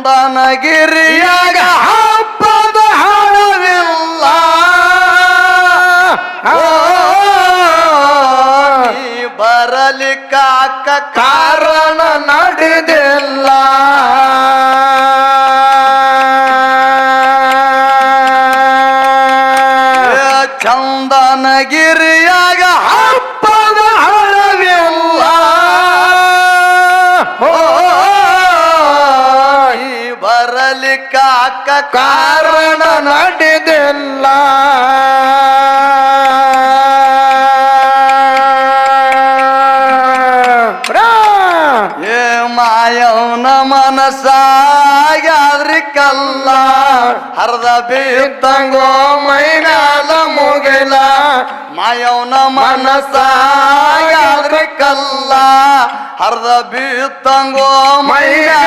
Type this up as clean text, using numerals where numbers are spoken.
ಚಂದನಗಿರಿಯಾಗ ಹಬ್ಬದ ಹಾಡವಿಲ್ಲ ನೀ ಬರಲಿಕ್ಕಾಕ ಕಾರಣ ನಡೆದಿಲ್ಲ ಚಂದನಗಿರಿಯಾಗ ಹಬ್ಬದ ಹಾಡವಿಲ್ಲ ಬರಲಿಕ್ಕಾಕ ಕಾರಣ ನಡೆದಿಲ್ಲ ಏ ಮಾಯವನ ಮನಸಾಗ್ಯಾದ್ರಿ ಕಲ್ಲ ಹರದ ಬಿತ್ತಂಗೋ ಮೈಗಾಲ ಮುಗಿಲ ಮಾಯವನ ಮನಸಾಗ್ಯಾದ್ರಿ ಕಲ್ಲ ಹರದ ಬಿತ್ತಂಗೋ ಮೈಗಾಲ